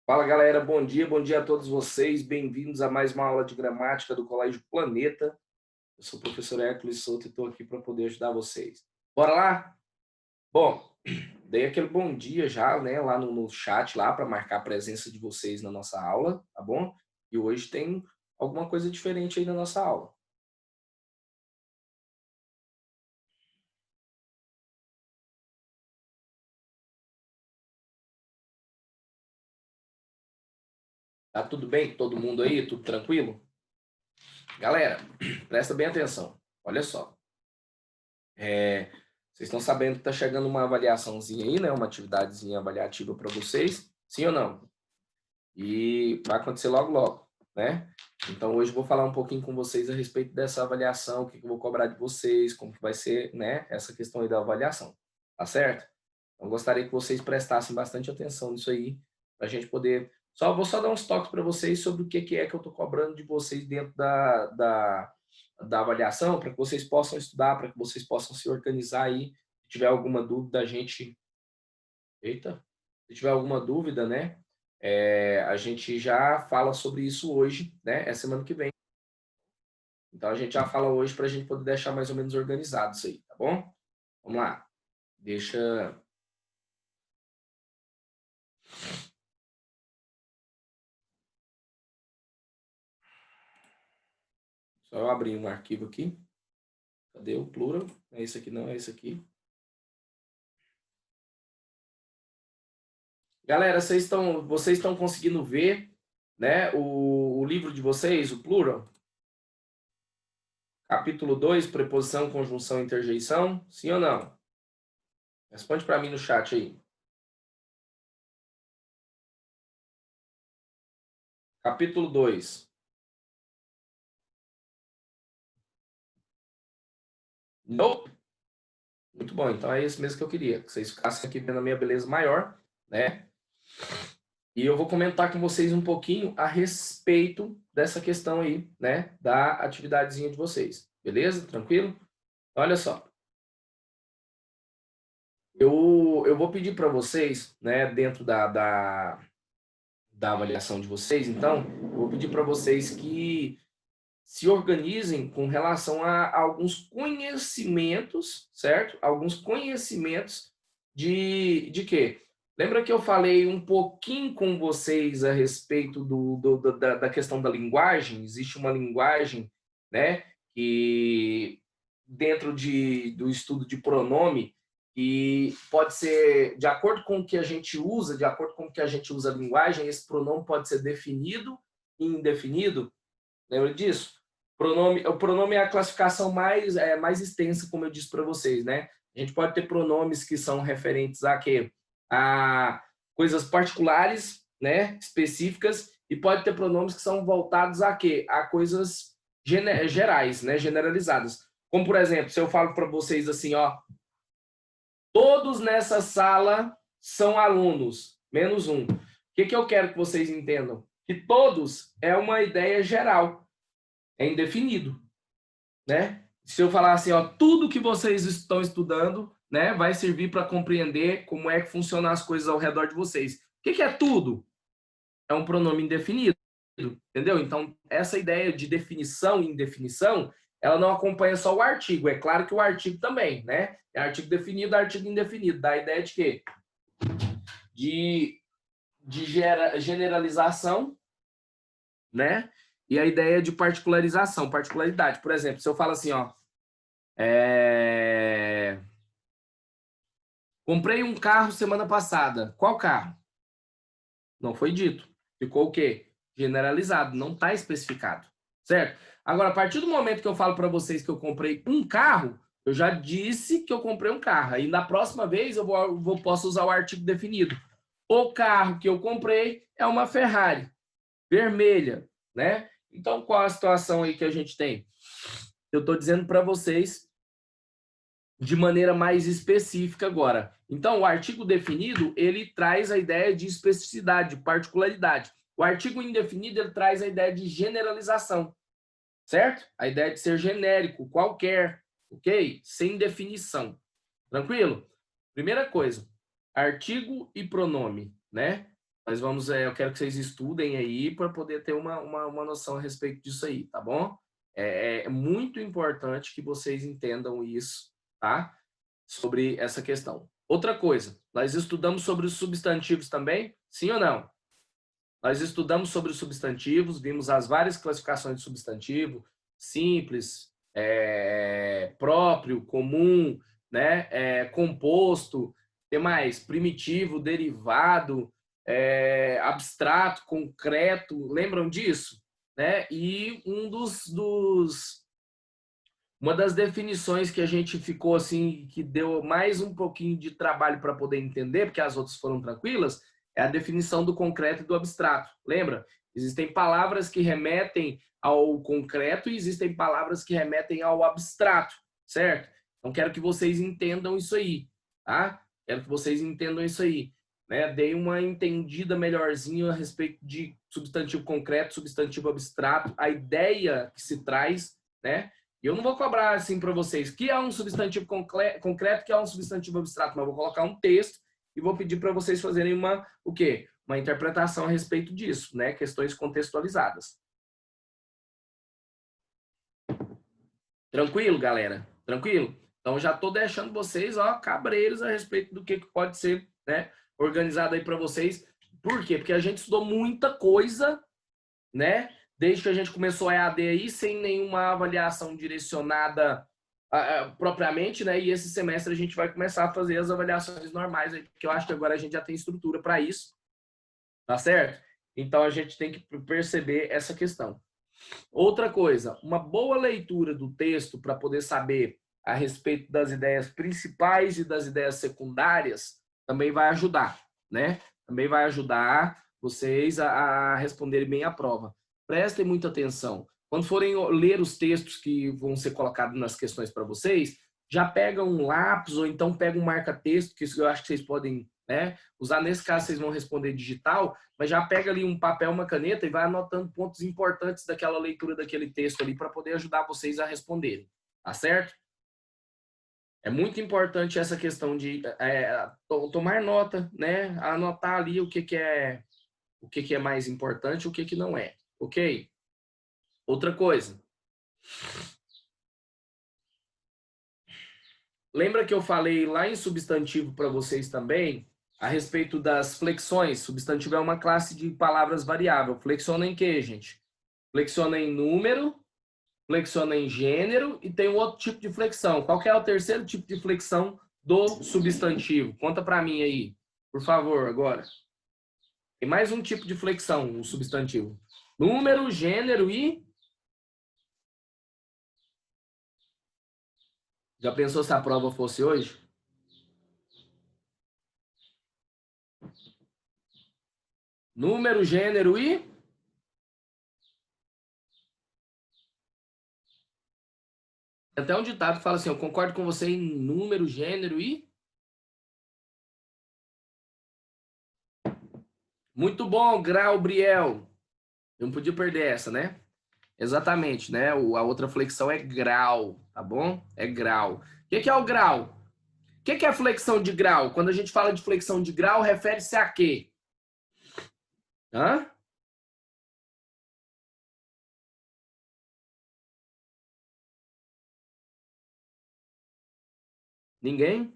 Fala galera, bom dia a todos vocês, bem-vindos a mais uma aula de gramática do Colégio Planeta. Eu sou o professor Hércules Souto e estou aqui para poder ajudar vocês. Bora lá? Bom, dei aquele bom dia já, né, lá no chat lá para marcar a presença de vocês na nossa aula, tá bom? E hoje tem alguma coisa diferente aí na nossa aula. Tá tudo bem? Todo mundo aí? Tudo tranquilo? Galera, presta bem atenção. Olha só. Vocês estão sabendo que está chegando uma avaliaçãozinha aí, né? Uma atividadezinha avaliativa para vocês, sim ou não? E vai acontecer logo, logo, né? Então, hoje eu vou falar um pouquinho com vocês a respeito dessa avaliação, o que eu vou cobrar de vocês, como que vai ser, né? Essa questão aí da avaliação, tá certo? Então, gostaria que vocês prestassem bastante atenção nisso aí, para a gente poder... Vou só dar uns toques para vocês sobre o que é que eu estou cobrando de vocês dentro da avaliação, para que vocês possam estudar, para que vocês possam se organizar aí. Se tiver alguma dúvida, a gente... Eita! Se tiver alguma dúvida, né? A gente já fala sobre isso hoje, né? É semana que vem. Então, a gente já fala hoje para a gente poder deixar mais ou menos organizado isso aí, tá bom? Vamos lá. Deixa... Só eu abrir um arquivo aqui. Cadê o plural? É esse aqui, não, é esse aqui. Galera, vocês estão conseguindo ver, né, o livro de vocês, o plural? Capítulo 2, preposição, conjunção, interjeição, sim ou não? Responde para mim no chat aí. Capítulo 2. Nope. Muito bom, então é isso mesmo que eu queria, que vocês ficassem aqui vendo a minha beleza maior, né? E eu vou comentar com vocês um pouquinho a respeito dessa questão aí, né, da atividadezinha de vocês. Beleza? Tranquilo? Olha só. Eu vou pedir para vocês, né, dentro da avaliação de vocês, então, eu vou pedir para vocês que se organizem com relação a alguns conhecimentos, certo? Alguns conhecimentos de quê? Lembra que eu falei um pouquinho com vocês a respeito da questão da linguagem? Existe uma linguagem, né, que dentro do estudo de pronome, e pode ser, de acordo com o que a gente usa, de acordo com o que a gente usa a linguagem, esse pronome pode ser definido e indefinido. Lembra disso? O pronome é a classificação mais extensa, como eu disse para vocês, né? A gente pode ter pronomes que são referentes a quê? A coisas particulares, né? Específicas, e pode ter pronomes que são voltados a quê? A coisas gerais, né? Generalizadas. Como, por exemplo, se eu falo para vocês assim, ó, todos nessa sala são alunos, menos um. O que eu quero que vocês entendam? Que todos é uma ideia geral, é indefinido, né? Se eu falar assim, ó, tudo que vocês estão estudando, né, vai servir para compreender como é que funcionam as coisas ao redor de vocês. O que é tudo? É um pronome indefinido, entendeu? Então, essa ideia de definição e indefinição, ela não acompanha só o artigo. É claro que o artigo também, né? É artigo definido, artigo indefinido. Dá a ideia de quê? De generalização, né? E a ideia de particularização, particularidade. Por exemplo, se eu falo assim, ó, comprei um carro semana passada. Qual carro? Não foi dito. Ficou o quê? Generalizado, não está especificado, certo? Agora, a partir do momento que eu falo para vocês que eu comprei um carro, eu já disse que eu comprei um carro. Aí, na próxima vez, posso usar o artigo definido. O carro que eu comprei é uma Ferrari vermelha, né? Então, qual a situação aí que a gente tem? Eu estou dizendo para vocês de maneira mais específica agora. Então, o artigo definido, ele traz a ideia de especificidade, de particularidade. O artigo indefinido, ele traz a ideia de generalização, certo? A ideia de ser genérico, qualquer, ok? Sem definição. Tranquilo? Primeira coisa, artigo e pronome, né? Nós vamos, eu quero que vocês estudem aí para poder ter uma noção a respeito disso aí, tá bom? É muito importante que vocês entendam isso, tá? Sobre essa questão. Outra coisa, nós estudamos sobre os substantivos também? Sim ou não? Nós estudamos sobre os substantivos, vimos as várias classificações de substantivo, simples, próprio, comum, né? Composto, tem mais? Primitivo, derivado, abstrato, concreto, lembram disso? Né? E uma das definições que a gente ficou assim, que deu mais um pouquinho de trabalho para poder entender, porque as outras foram tranquilas, é a definição do concreto e do abstrato. Lembra? Existem palavras que remetem ao concreto e existem palavras que remetem ao abstrato, certo? Então quero que vocês entendam isso aí, tá? Quero que vocês entendam isso aí. Né? Dei uma entendida melhorzinha a respeito de substantivo concreto, substantivo abstrato, a ideia que se traz, né? E eu não vou cobrar assim para vocês que é um substantivo concreto, que é um substantivo abstrato, mas eu vou colocar um texto e vou pedir para vocês fazerem o quê? Uma interpretação a respeito disso, né? Questões contextualizadas. Tranquilo, galera? Tranquilo? Então já estou deixando vocês, ó, cabreiros a respeito do que pode ser, né, organizado aí para vocês. Por quê? Porque a gente estudou muita coisa, né? Desde que a gente começou a EAD aí, sem nenhuma avaliação direcionada propriamente, né? E esse semestre a gente vai começar a fazer as avaliações normais, porque eu acho que agora a gente já tem estrutura para isso, tá certo? Então a gente tem que perceber essa questão. Outra coisa, uma boa leitura do texto para poder saber a respeito das ideias principais e das ideias secundárias também vai ajudar, né? Também vai ajudar vocês a responderem bem a prova. Prestem muita atenção. Quando forem ler os textos que vão ser colocados nas questões para vocês, já pega um lápis ou então pega um marca-texto, que eu acho que vocês podem, né, usar. Nesse caso, vocês vão responder digital, mas já pega ali um papel, uma caneta e vai anotando pontos importantes daquela leitura daquele texto ali para poder ajudar vocês a responderem. Tá certo? É muito importante essa questão de tomar nota, né? Anotar ali o que é mais importante e o que não é. Ok? Outra coisa. Lembra que eu falei lá em substantivo para vocês também a respeito das flexões? Substantivo é uma classe de palavras variável. Flexiona em quê, gente? Flexiona em número, flexiona em gênero e tem um outro tipo de flexão. Qual que é o terceiro tipo de flexão do substantivo? Conta para mim aí, por favor, agora. Tem mais um tipo de flexão, um substantivo. Número, gênero e... Já pensou se a prova fosse hoje? Número, gênero e... Até um ditado que fala assim, eu concordo com você em número, gênero e... Muito bom, Grau, Briel. Eu não podia perder essa, né? Exatamente, né? A outra flexão é grau, tá bom? É grau. O que é o grau? O que é a flexão de grau? Quando a gente fala de flexão de grau, refere-se a quê? Hã? Ninguém?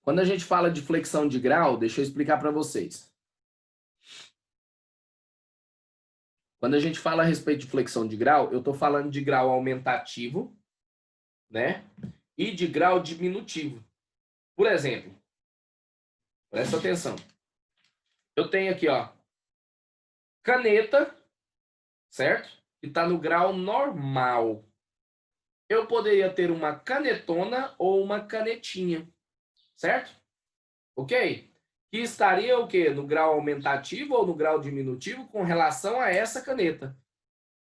Quando a gente fala de flexão de grau, deixa eu explicar para vocês. Quando a gente fala a respeito de flexão de grau, eu estou falando de grau aumentativo, né? E de grau diminutivo. Por exemplo, presta atenção. Eu tenho aqui, ó, caneta, certo? Que está no grau normal. Eu poderia ter uma canetona ou uma canetinha, certo? Ok? Que estaria o quê? No grau aumentativo ou no grau diminutivo com relação a essa caneta.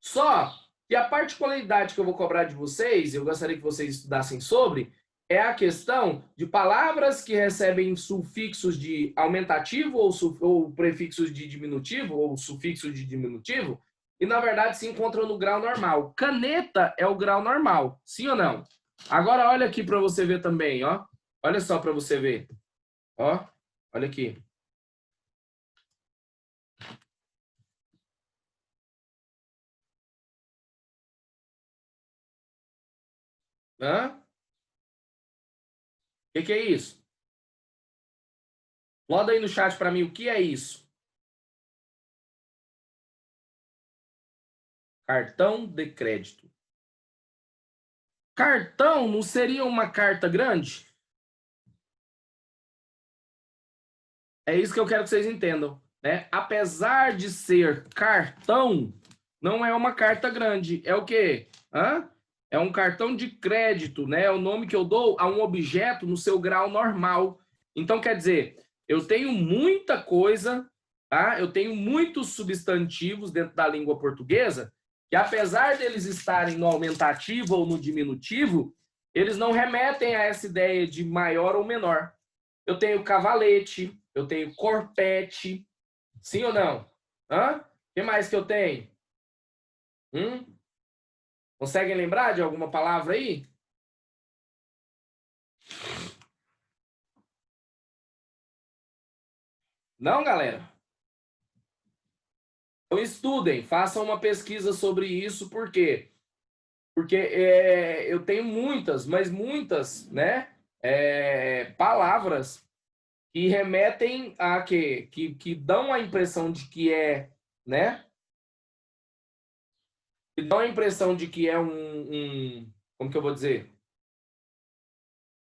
Só que a particularidade que eu vou cobrar de vocês, eu gostaria que vocês estudassem sobre, é a questão de palavras que recebem sufixos de aumentativo ou prefixos de diminutivo ou sufixos de diminutivo e, na verdade, se encontram no grau normal. Caneta é o grau normal, sim ou não? Agora, olha aqui para você ver também, ó. Olha só para você ver. Ó, olha aqui. Hã? O que é isso? Manda aí no chat para mim o que é isso. Cartão de crédito. Cartão não seria uma carta grande? É isso que eu quero que vocês entendam, né? Apesar de ser cartão, não é uma carta grande. É o quê? Hã? É um cartão de crédito, né? É o nome que eu dou a um objeto no seu grau normal. Então, quer dizer, eu tenho muita coisa, tá? Eu tenho muitos substantivos dentro da língua portuguesa que, apesar deles estarem no aumentativo ou no diminutivo, eles não remetem a essa ideia de maior ou menor. Eu tenho cavalete, eu tenho corpete. Sim ou não? Hã? O que mais que eu tenho? Hum? Conseguem lembrar de alguma palavra aí? Não, galera? Então estudem, façam uma pesquisa sobre isso, por quê? Porque eu tenho muitas, mas muitas, né? Palavras que remetem a quê? Que dão a impressão de que é, né? Que dão a impressão de que é como que eu vou dizer?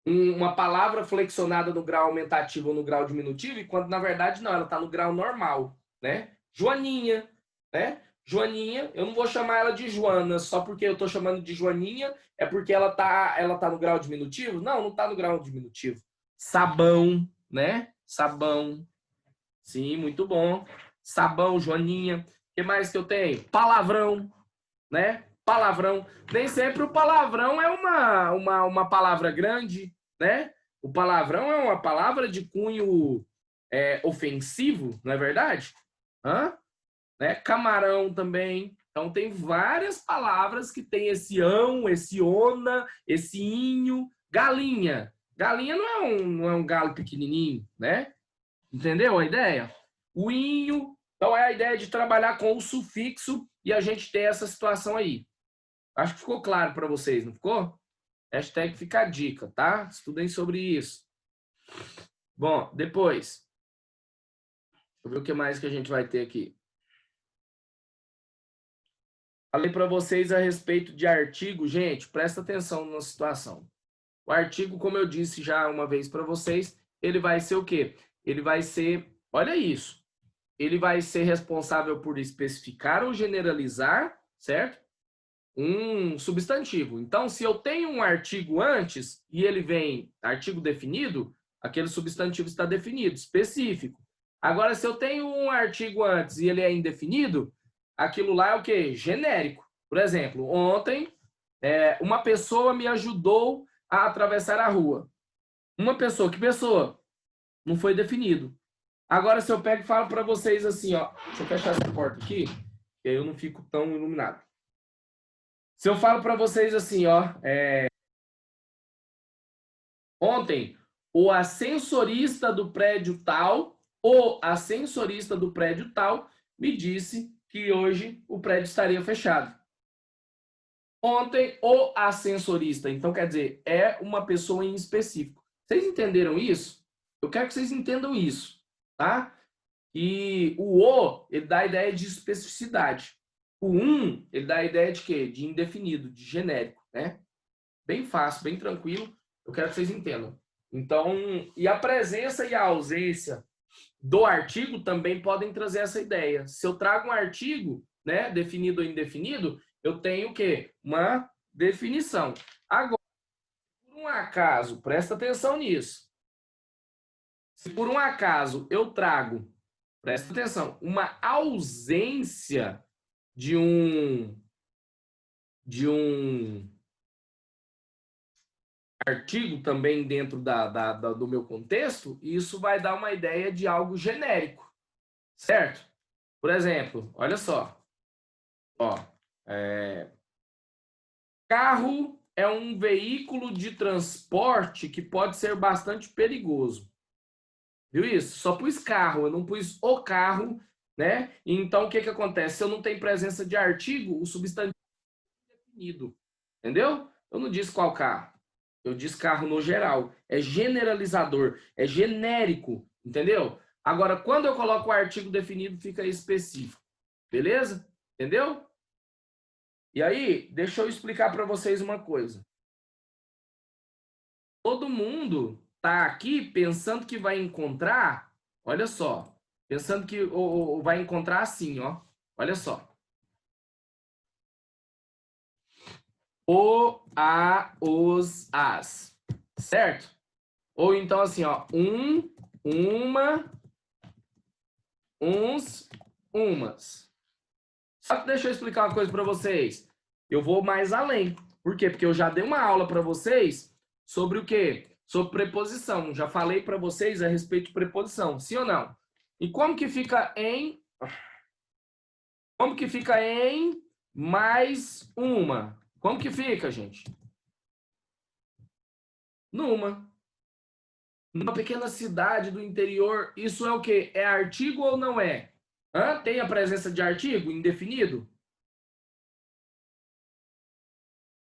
Uma palavra flexionada no grau aumentativo ou no grau diminutivo, enquanto na verdade não, ela está no grau normal, né? Joaninha, né? Joaninha, eu não vou chamar ela de Joana só porque eu estou chamando de Joaninha, é porque ela tá no grau diminutivo? Não, não está no grau diminutivo. Sabão, né? Sabão. Sim, muito bom. Sabão, Joaninha. O que mais que eu tenho? Palavrão, né? Palavrão. Nem sempre o palavrão é uma palavra grande, né? O palavrão é uma palavra de cunho ofensivo, não é verdade? Hã? Né? Camarão também. Então tem várias palavras que tem esse ão, esse ona, esse inho. Galinha. Galinha não é um galo pequenininho, né? Entendeu a ideia? O inho. Então é a ideia de trabalhar com o sufixo e a gente ter essa situação aí. Acho que ficou claro para vocês, não ficou? Hashtag fica a dica, tá? Estudem sobre isso. Bom, depois, deixa eu ver o que mais que a gente vai ter aqui. Falei para vocês a respeito de artigo, gente, presta atenção na situação. O artigo, como eu disse já uma vez para vocês, ele vai ser o quê? Ele vai ser, olha isso, ele vai ser responsável por especificar ou generalizar, certo? Um substantivo. Então, se eu tenho um artigo antes e ele vem artigo definido, aquele substantivo está definido, específico. Agora, se eu tenho um artigo antes e ele é indefinido, aquilo lá é o quê? Genérico. Por exemplo, ontem, uma pessoa me ajudou a atravessar a rua. Uma pessoa, que pessoa? Não foi definido. Agora, se eu pego e falo para vocês assim, ó, deixa eu fechar essa porta aqui, que aí eu não fico tão iluminado. Se eu falo para vocês assim, ó, ontem, o ascensorista do prédio tal, o ascensorista do prédio tal, me disse que hoje o prédio estaria fechado. Ontem, o ascensorista. Então, quer dizer, é uma pessoa em específico. Vocês entenderam isso? Eu quero que vocês entendam isso, tá? E ele dá a ideia de especificidade. O ele dá a ideia de quê? De indefinido, de genérico, né? Bem fácil, bem tranquilo. Eu quero que vocês entendam. Então, e a presença e a ausência do artigo também podem trazer essa ideia. Se eu trago um artigo, né, definido ou indefinido, eu tenho o quê? Uma definição. Agora, por um acaso, presta atenção nisso. Se por um acaso eu trago, presta atenção, uma ausência de um artigo também dentro do meu contexto, isso vai dar uma ideia de algo genérico, certo? Por exemplo, olha só, ó, carro é um veículo de transporte que pode ser bastante perigoso. Viu isso? Só pus carro, eu não pus o carro, né? Então, o que que acontece? Se eu não tenho presença de artigo, o substantivo é definido. Entendeu? Eu não disse qual carro. Eu disse carro no geral. É generalizador, é genérico, entendeu? Agora, quando eu coloco o artigo definido, fica específico. Beleza? Entendeu? E aí, deixa eu explicar para vocês uma coisa. Todo mundo tá aqui pensando que vai encontrar, olha só, pensando que ou vai encontrar assim, ó. Olha só. O, a, os, as. Certo? Ou então assim, ó, uma, uns, umas. Só que deixa eu explicar uma coisa para vocês. Eu vou mais além. Por quê? Porque eu já dei uma aula para vocês sobre o quê? Sobre preposição. Já falei para vocês a respeito de preposição. Sim ou não? E como que fica em... Como que fica em mais uma? Como que fica, gente? Numa. Numa pequena cidade do interior, isso é o quê? É artigo ou não é? Hã? Tem a presença de artigo indefinido?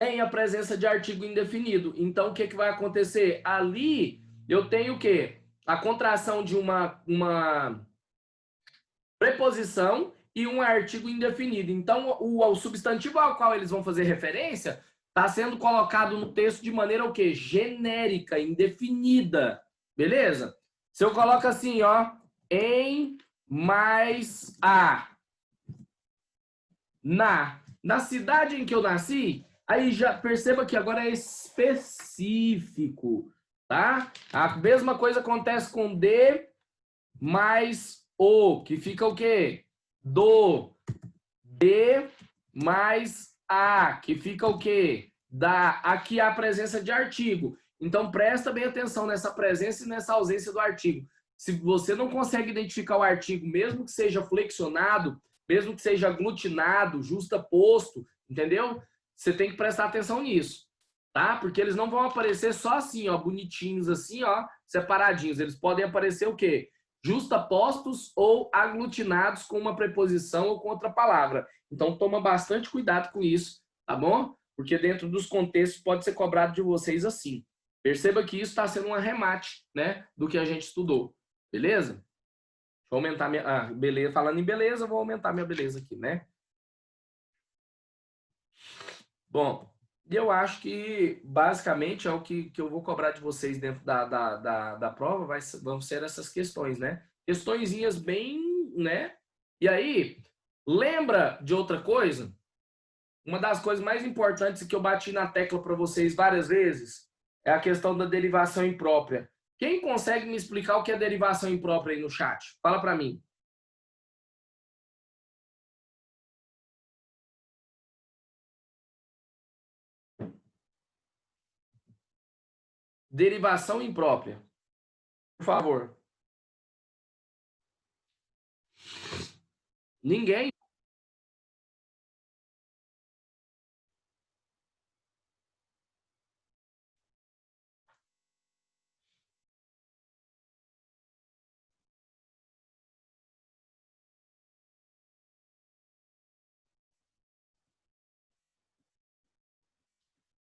Tem a presença de artigo indefinido. Então, o que, que vai acontecer? Ali, eu tenho o quê? A contração de uma preposição e um artigo indefinido. Então, o substantivo ao qual eles vão fazer referência está sendo colocado no texto de maneira o quê? Genérica, indefinida. Beleza? Se eu coloco assim, ó, em mais a, na cidade em que eu nasci, aí já perceba que agora é específico, tá? A mesma coisa acontece com de mais o, que fica o quê? Do, de mais a, que fica o quê? Da, aqui há a presença de artigo. Então presta bem atenção nessa presença e nessa ausência do artigo. Se você não consegue identificar o artigo, mesmo que seja flexionado, mesmo que seja aglutinado, justaposto, entendeu? Você tem que prestar atenção nisso, tá? Porque eles não vão aparecer só assim, ó, bonitinhos assim, ó, separadinhos. Eles podem aparecer o quê? Justapostos ou aglutinados com uma preposição ou com outra palavra. Então toma bastante cuidado com isso, tá bom? Porque dentro dos contextos pode ser cobrado de vocês assim. Perceba que isso está sendo um arremate, né, do que a gente estudou. Beleza? Deixa eu aumentar minha... Ah, beleza. Falando em beleza, eu vou aumentar minha beleza aqui, né? Bom, eu acho que basicamente é o que eu vou cobrar de vocês dentro da prova, vão ser essas questões, né? Questõezinhas bem, né? E aí, lembra de outra coisa? Uma das coisas mais importantes que eu bati na tecla para vocês várias vezes é a questão da derivação imprópria. Quem consegue me explicar o que é derivação imprópria aí no chat? Fala para mim. Derivação imprópria. Por favor. Ninguém?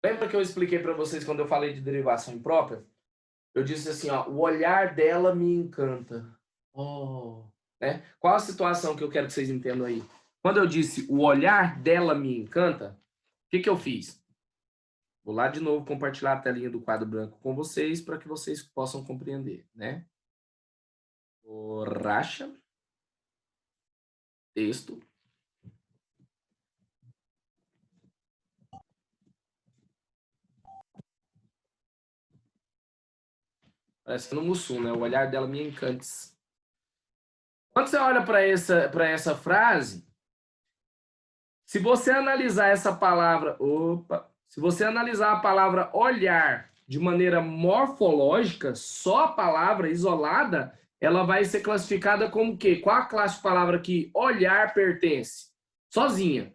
Lembra que eu expliquei para vocês quando eu falei de derivação imprópria? Eu disse assim, ó, o olhar dela me encanta. Oh, né? Qual a situação que eu quero que vocês entendam aí? Quando eu disse o olhar dela me encanta, o que que eu fiz? Vou lá de novo compartilhar a telinha do quadro branco com vocês para que vocês possam compreender, né? Borracha, texto. Parece que no Mussum, né? O olhar dela me encanta. Quando você olha para essa frase, se você analisar essa palavra, se você analisar a palavra olhar de maneira morfológica, só a palavra isolada, ela vai ser classificada como o quê? Qual a classe de palavra que olhar pertence? Sozinha.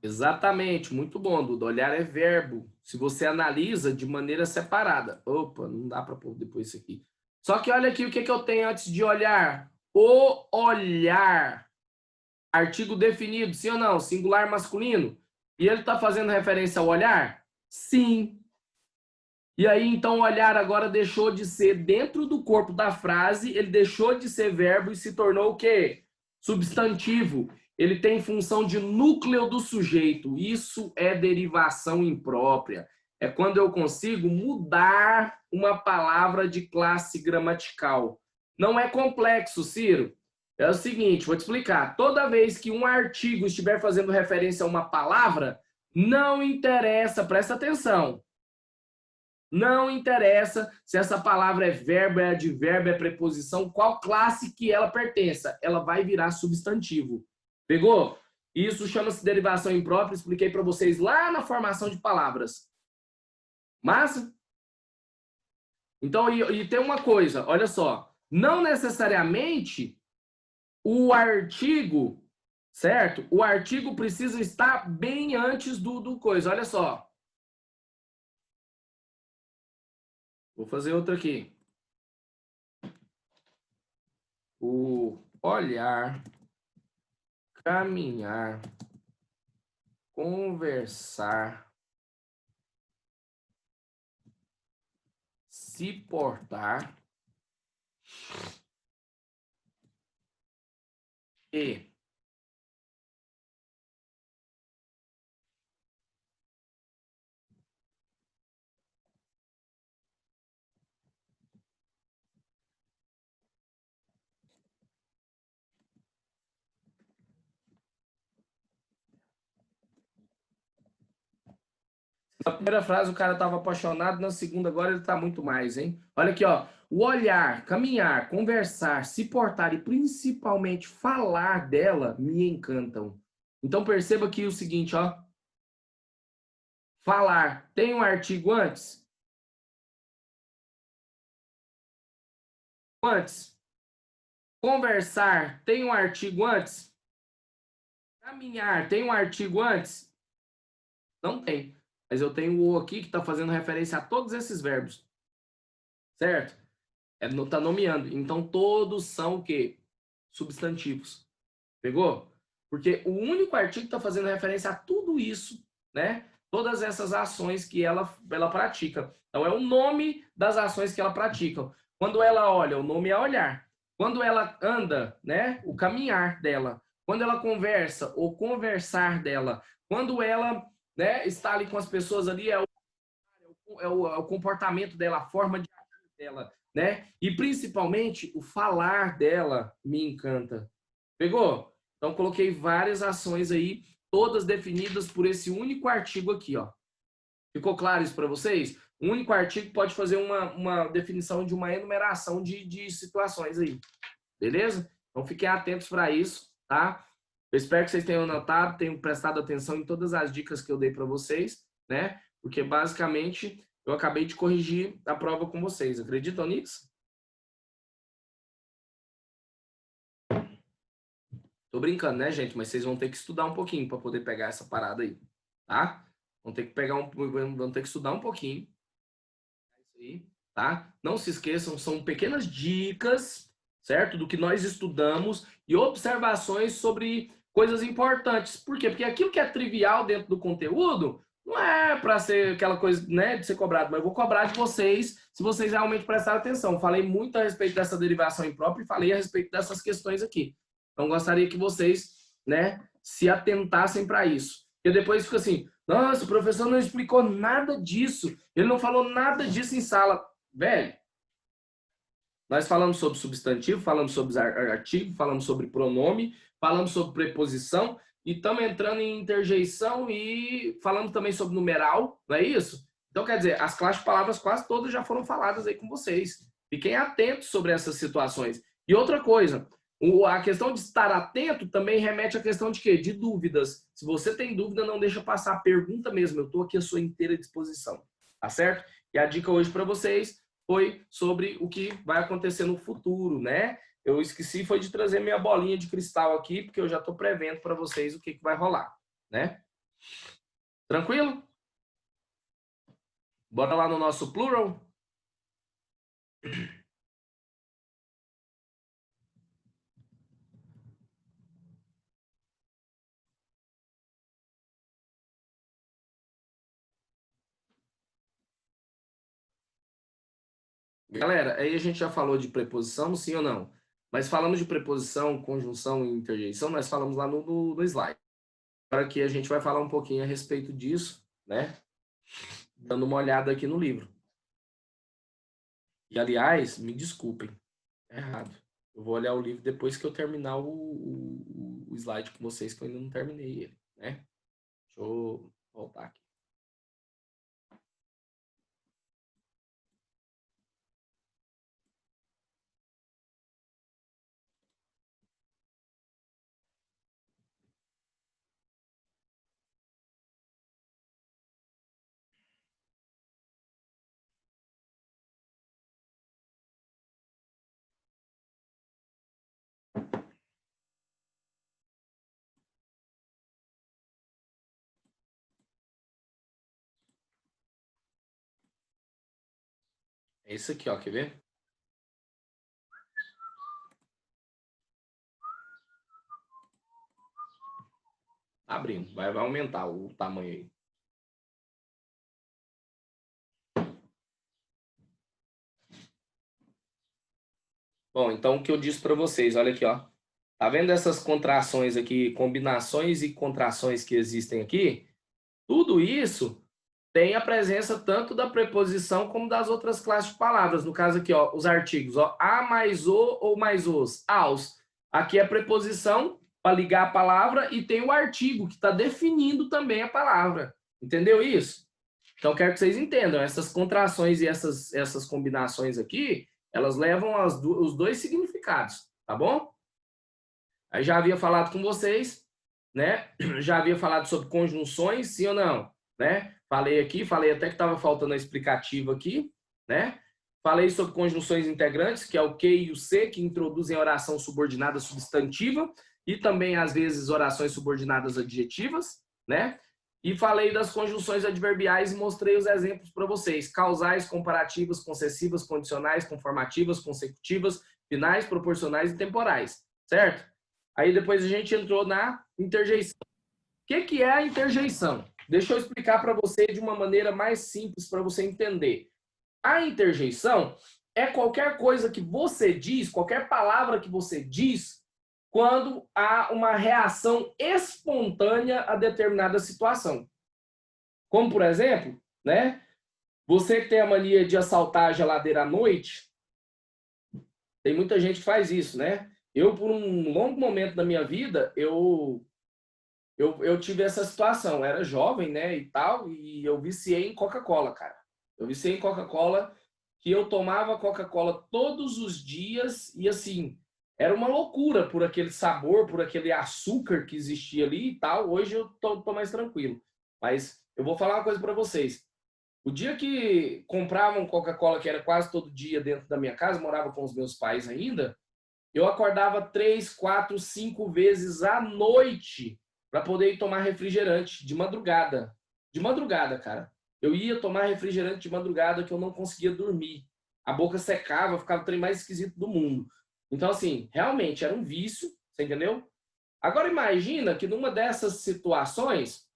Exatamente, muito bom, Duda. Olhar é verbo. Se você analisa de maneira separada. Opa, não dá para pôr depois isso aqui. Só que olha aqui o que, que eu tenho antes de olhar. O olhar. Artigo definido, sim ou não? Singular masculino. E ele está fazendo referência ao olhar? Sim. E aí, então, o olhar agora deixou de ser dentro do corpo da frase, ele deixou de ser verbo e se tornou o quê? Substantivo. Ele tem função de núcleo do sujeito. Isso é derivação imprópria. É quando eu consigo mudar uma palavra de classe gramatical. Não é complexo, Ciro. É o seguinte, vou te explicar. Toda vez que um artigo estiver fazendo referência a uma palavra, não interessa, presta atenção. Não interessa se essa palavra é verbo, é advérbio, é preposição, qual classe que ela pertença. Ela vai virar substantivo. Pegou? Isso chama-se derivação imprópria. Expliquei para vocês lá na formação de palavras. Massa? Então, e tem uma coisa, olha só. Não necessariamente o artigo, certo? O artigo precisa estar bem antes do coisa. Olha só. Vou fazer outra aqui. O olhar, caminhar, conversar, se portar e na primeira frase o cara estava apaixonado, na segunda agora ele está muito mais, hein? Olha aqui, ó. O olhar, caminhar, conversar, se portar e principalmente falar dela me encantam. Então perceba aqui o seguinte, ó. Falar tem um artigo antes? Antes. Conversar tem um artigo antes? Caminhar tem um artigo antes? Não tem. Mas eu tenho o aqui que está fazendo referência a todos esses verbos. Certo? Está nomeando. Então, todos são o quê? Substantivos. Pegou? Porque o único artigo que está fazendo referência a tudo isso, né? Todas essas ações que ela pratica. Então, é o nome das ações que ela pratica. Quando ela olha, o nome é olhar. Quando ela anda, né? O caminhar dela. Quando ela conversa, o conversar dela. Quando ela, né, está ali com as pessoas ali, é o comportamento dela, a forma de agir dela, né? E principalmente o falar dela me encanta. Pegou? Então coloquei várias ações aí, todas definidas por esse único artigo aqui, ó. Ficou claro isso para vocês? Um único artigo pode fazer uma definição de uma enumeração de situações aí. Beleza? Então fiquem atentos para isso, tá? Eu espero que vocês tenham notado, tenham prestado atenção em todas as dicas que eu dei para vocês, né? Porque basicamente eu acabei de corrigir a prova com vocês. Acreditam nisso? Tô brincando, né, gente? Mas vocês vão ter que estudar um pouquinho para poder pegar essa parada aí, tá? Vão ter que vão ter que estudar um pouquinho. Isso aí, tá? Não se esqueçam, são pequenas dicas, certo? Do que nós estudamos e observações sobre coisas importantes. Por quê? Porque aquilo que é trivial dentro do conteúdo não é para ser aquela coisa, né, de ser cobrado, mas eu vou cobrar de vocês se vocês realmente prestarem atenção. Falei muito a respeito dessa derivação imprópria e falei a respeito dessas questões aqui. Então, gostaria que vocês, né, se atentassem para isso. E depois fica assim, nossa, o professor não explicou nada disso. Ele não falou nada disso em sala. Velho, nós falamos sobre substantivo, falamos sobre artigo, falamos sobre pronome, falamos sobre preposição e estamos entrando em interjeição e falamos também sobre numeral, não é isso? Então, quer dizer, as classes de palavras quase todas já foram faladas aí com vocês. Fiquem atentos sobre essas situações. E outra coisa, a questão de estar atento também remete à questão de quê? De dúvidas. Se você tem dúvida, não deixa passar. Pergunta mesmo. Eu estou aqui à sua inteira disposição. Tá certo? E a dica hoje para vocês foi sobre o que vai acontecer no futuro, né? Eu esqueci foi de trazer minha bolinha de cristal aqui, porque eu já estou prevendo para vocês o que vai rolar, né? Tranquilo? Bora lá no nosso plural? Galera, aí a gente já falou de preposição, sim ou não? Mas falamos de preposição, conjunção e interjeição, nós falamos lá no slide. Agora que a gente vai falar um pouquinho a respeito disso, né? Dando uma olhada aqui no livro. E, aliás, me desculpem, é errado. Eu vou olhar o livro depois que eu terminar o slide com vocês, que eu ainda não terminei ele, né? Deixa eu voltar aqui. É esse aqui, ó, quer ver? Abrindo, vai aumentar o tamanho aí. Bom, então o que eu disse para vocês, olha aqui, ó. Tá vendo essas contrações aqui, combinações e contrações que existem aqui? Tudo isso tem a presença tanto da preposição como das outras classes de palavras. No caso aqui, ó, os artigos, ó, a mais o ou mais os, aos. Aqui é a preposição para ligar a palavra e tem o artigo que está definindo também a palavra. Entendeu isso? Então, quero que vocês entendam, essas contrações e essas combinações aqui, elas levam os dois significados, tá bom? Aí já havia falado com vocês, né? Já havia falado sobre conjunções, sim ou não, né? Falei aqui, falei até que estava faltando a explicativa aqui, né? Falei sobre conjunções integrantes, que é o que e o se, que introduzem oração subordinada substantiva e também, às vezes, orações subordinadas adjetivas, né? E falei das conjunções adverbiais e mostrei os exemplos para vocês. Causais, comparativas, concessivas, condicionais, conformativas, consecutivas, finais, proporcionais e temporais, certo? Aí depois a gente entrou na interjeição. O que é a interjeição? Deixa eu explicar para você de uma maneira mais simples para você entender. A interjeição é qualquer coisa que você diz, qualquer palavra que você diz, quando há uma reação espontânea a determinada situação. Como, por exemplo, né? Você que tem a mania de assaltar a geladeira à noite, tem muita gente que faz isso, né? Eu, por um longo momento da minha vida, eu tive essa situação. Eu era jovem, né, e tal, e eu viciei em Coca-Cola, cara. Eu viciei em Coca-Cola, que eu tomava Coca-Cola todos os dias e, assim, era uma loucura por aquele sabor, por aquele açúcar que existia ali e tal. Hoje eu tô mais tranquilo. Mas eu vou falar uma coisa para vocês. O dia que compravam Coca-Cola, que era quase todo dia dentro da minha casa, morava com os meus pais ainda, eu acordava 3, 4, 5 vezes à noite para poder ir tomar refrigerante de madrugada. De madrugada, cara. Eu ia tomar refrigerante de madrugada que eu não conseguia dormir. A boca secava, ficava o trem mais esquisito do mundo. Então, assim, realmente era um vício, você entendeu? Agora imagina que numa dessas situações,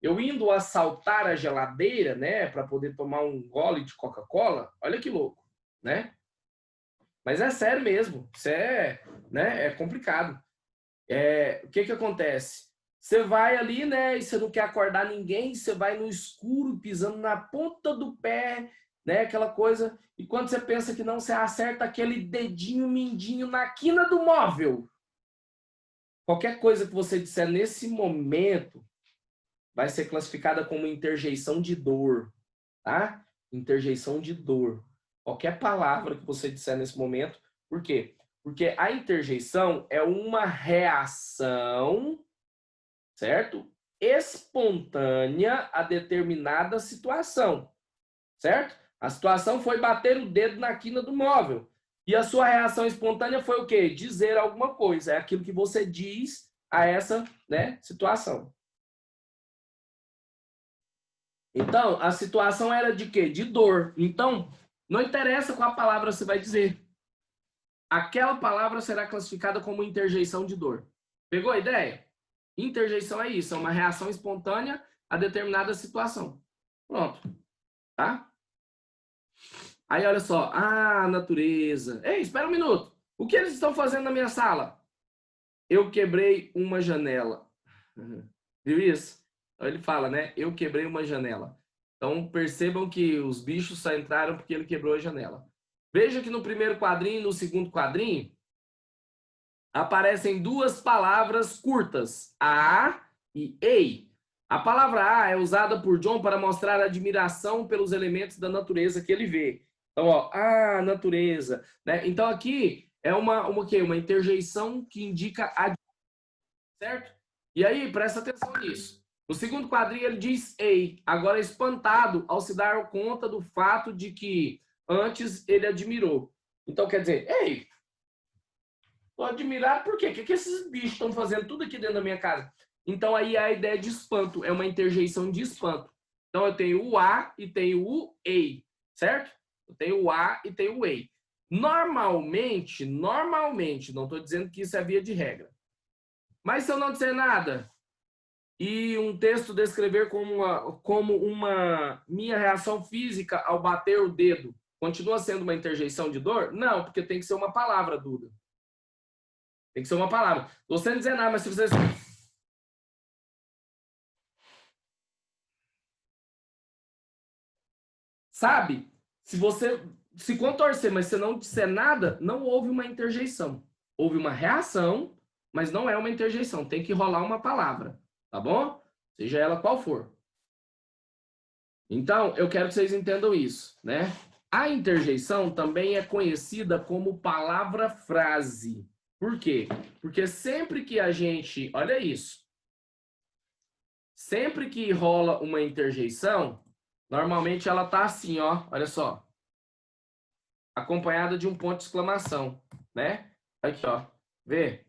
eu indo assaltar a geladeira, né, para poder tomar um gole de Coca-Cola, olha que louco, né? Mas é sério mesmo, isso é, né, é complicado. O que acontece? Você vai ali, né, e você não quer acordar ninguém, você vai no escuro, pisando na ponta do pé, né, aquela coisa, e quando você pensa que não, você acerta aquele dedinho mindinho na quina do móvel. Qualquer coisa que você disser nesse momento vai ser classificada como interjeição de dor, tá? Interjeição de dor. Qualquer palavra que você disser nesse momento. Por quê? Porque a interjeição é uma reação, certo? Espontânea a determinada situação, certo? A situação foi bater o dedo na quina do móvel. E a sua reação espontânea foi o quê? Dizer alguma coisa. É aquilo que você diz a essa, né, situação. Então, a situação era de quê? De dor. Então, não interessa qual palavra você vai dizer. Aquela palavra será classificada como interjeição de dor. Pegou a ideia? Interjeição é isso, é uma reação espontânea a determinada situação. Pronto. Tá? Aí, olha só. Ah, natureza. Ei, espera um minuto. O que eles estão fazendo na minha sala? Eu quebrei uma janela. Viu isso? Então, ele fala, né? Eu quebrei uma janela. Então, percebam que os bichos só entraram porque ele quebrou a janela. Veja que no primeiro quadrinho e no segundo quadrinho aparecem duas palavras curtas, a e ei. A palavra a é usada por John para mostrar admiração pelos elementos da natureza que ele vê. Então, ó, a natureza, né? Então aqui é uma interjeição que indica a, certo? E aí, presta atenção nisso. No segundo quadrinho ele diz ei, agora espantado ao se dar conta do fato de que antes ele admirou. Então quer dizer, ei, tô admirado por quê? O que esses bichos estão fazendo tudo aqui dentro da minha casa? Então aí a ideia de espanto, é uma interjeição de espanto. Então eu tenho o a e tenho o ei, certo? Eu tenho o a e tenho o ei. Normalmente, não estou dizendo que isso é via de regra. Mas se eu não disser nada e um texto descrever como uma minha reação física ao bater o dedo, continua sendo uma interjeição de dor? Não, porque tem que ser uma palavra, Duda. Tem que ser uma palavra. Você não dizer nada, mas se você... Sabe? Se você se contorcer, mas você não disser nada, não houve uma interjeição. Houve uma reação, mas não é uma interjeição. Tem que rolar uma palavra, tá bom? Seja ela qual for. Então, eu quero que vocês entendam isso, né? A interjeição também é conhecida como palavra-frase. Por quê? Porque sempre que a gente... Olha isso. Sempre que rola uma interjeição, normalmente ela tá assim, ó. Olha só. Acompanhada de um ponto de exclamação, né? Aqui, ó. Vê?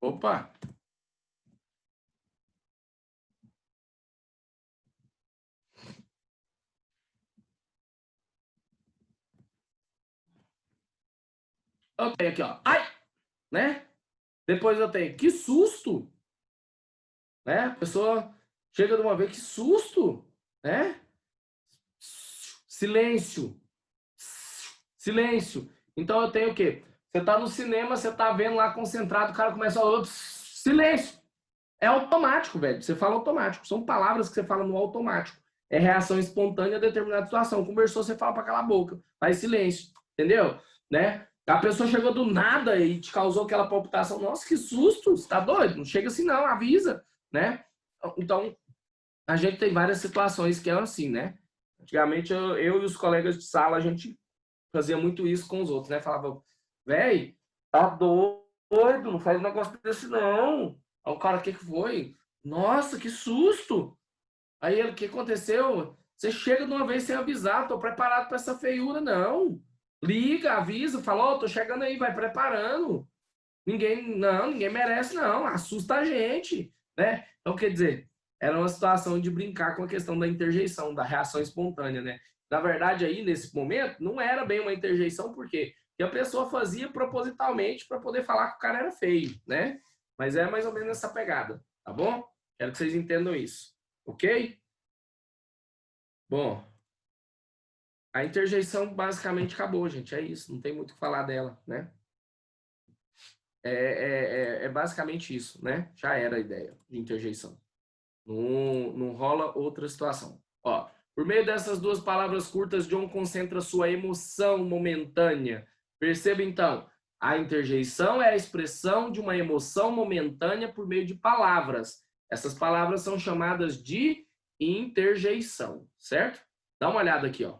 Opa! Eu tenho aqui, ó. Ai! Né? Depois eu tenho, que susto! Né? A pessoa chega de uma vez, que susto! Né? Silêncio. Silêncio. Então eu tenho o quê? Você tá no cinema, você tá vendo lá concentrado, o cara começa a... Silêncio! É automático, velho. Você fala automático. São palavras que você fala no automático. É reação espontânea a determinada situação. Conversou, você fala para calar a boca. Faz silêncio. Entendeu? Né? A pessoa chegou do nada e te causou aquela palpitação. Nossa, que susto! Você tá doido? Não chega assim não, avisa. Né? Então, a gente tem várias situações que é assim, né? Antigamente, eu e os colegas de sala, a gente fazia muito isso com os outros, né? Falava, véi, tá doido, não faz um negócio desse não. Aí o cara, o que foi? Nossa, que susto! Aí ele, o que aconteceu? Você chega de uma vez sem avisar, tô preparado para essa feiura, não. Liga, avisa, fala, ó, tô chegando aí, vai preparando. Ninguém merece, não. Assusta a gente, né? Então, quer dizer, era uma situação de brincar com a questão da interjeição, da reação espontânea, né? Na verdade, aí, nesse momento, não era bem uma interjeição, por quê? Porque a pessoa fazia propositalmente para poder falar que o cara era feio, né? Mas é mais ou menos essa pegada, tá bom? Quero que vocês entendam isso, ok? Bom, a interjeição basicamente acabou, gente. É isso, não tem muito o que falar dela, né? É basicamente isso, né? Já era a ideia de interjeição. Não rola outra situação. Ó, por meio dessas duas palavras curtas, John concentra sua emoção momentânea. Perceba então, a interjeição é a expressão de uma emoção momentânea por meio de palavras. Essas palavras são chamadas de interjeição, certo? Dá uma olhada aqui, ó.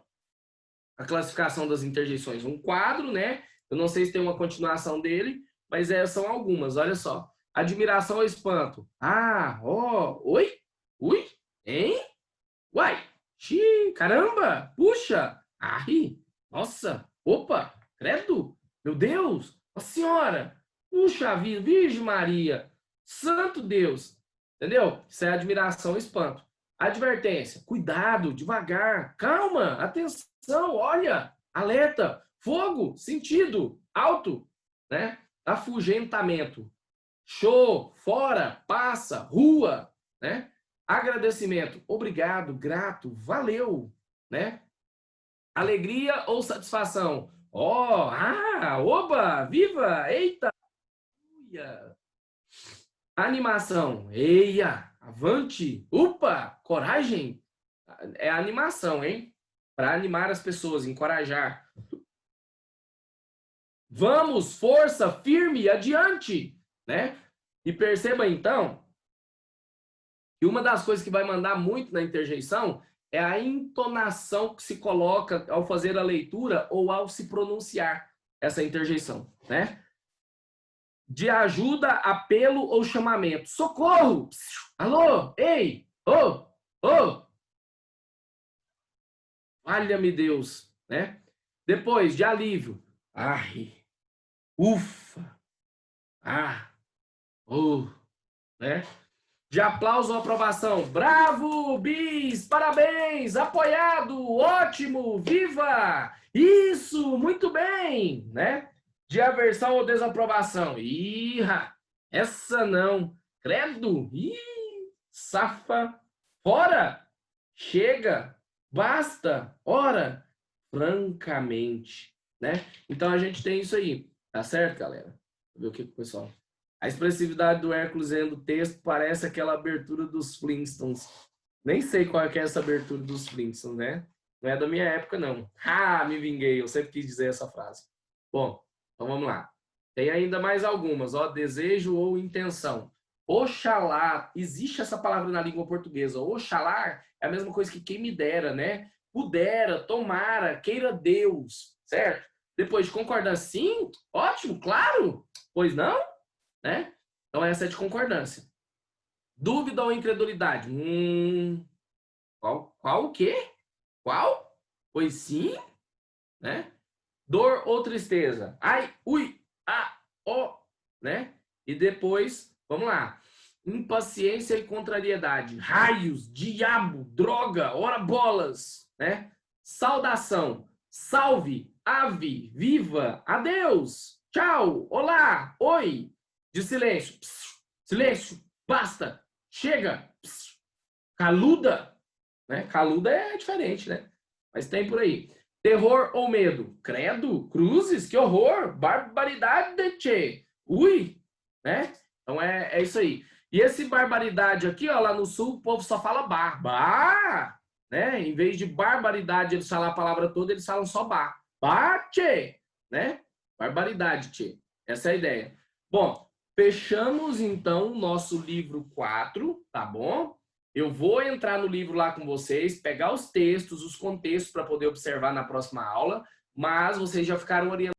A classificação das interjeições. Um quadro, né? Eu não sei se tem uma continuação dele, mas são algumas, olha só. Admiração ou espanto. Ah, ó, oi? Ui? Hein? Uai? Xiii, caramba, puxa, ai, nossa, opa, credo, meu Deus, Nossa Senhora, puxa vida, Virgem Maria, Santo Deus, entendeu? Isso é admiração e espanto. Advertência, cuidado, devagar, calma, atenção, olha, alerta, fogo, sentido, alto, né? Afugentamento, show, fora, passa, rua, né? Agradecimento, obrigado, grato, valeu, né? Alegria ou satisfação? Ó, oba, viva, eita, uia. Animação, eia, avante, upa, coragem. É animação, hein? Para animar as pessoas, encorajar. Vamos, força, firme, adiante, né? E perceba então que uma das coisas que vai mandar muito na interjeição é a entonação que se coloca ao fazer a leitura ou ao se pronunciar essa interjeição, né? De ajuda, apelo ou chamamento. Socorro! Alô? Ei! Ô! Ô! Valha-me Deus, né? Depois, de alívio. Ai! Ufa! Ah! Oh! Né? De aplauso ou aprovação. Bravo, bis, parabéns, apoiado, ótimo, viva! Isso, muito bem, né? De aversão ou desaprovação. Ih, essa não. Credo, ih, safa, fora, chega, basta, ora, francamente, né? Então a gente tem isso aí, tá certo, galera? Vou ver o que o pessoal... A expressividade do Hércules lendo o texto parece aquela abertura dos Flintstones. Nem sei qual é essa abertura dos Flintstones, né? Não é da minha época, não. Ah, me vinguei. Eu sempre quis dizer essa frase. Bom, então vamos lá. Tem ainda mais algumas, ó. Desejo ou intenção. Oxalá. Existe essa palavra na língua portuguesa. Oxalá é a mesma coisa que quem me dera, né? Pudera, tomara, queira Deus, certo? Depois de concordar, sim, ótimo, claro. Pois não? Né? Então essa é de concordância. Dúvida ou incredulidade? Qual o quê? Qual? Pois sim, né? Dor ou tristeza? Ai, ui, ó, né? E depois, vamos lá. Impaciência e contrariedade. Raios, diabo, droga, ora bolas, né? Saudação. Salve, ave, viva, adeus, tchau, olá, oi. De silêncio. Silêncio, basta, chega. Caluda, né? Caluda é diferente, né? Mas tem por aí. Terror ou medo? Credo, cruzes, que horror, barbaridade, tchê. Ui, né? Então é isso aí. E esse barbaridade aqui, ó, lá no sul, o povo só fala bar, né? Em vez de barbaridade, eles falam a palavra toda, eles falam só bar. Bar, tchê, né? Barbaridade, tchê. Essa é a ideia. Bom, fechamos então o nosso livro 4, tá bom? Eu vou entrar no livro lá com vocês, pegar os textos, os contextos para poder observar na próxima aula, mas vocês já ficaram orientados.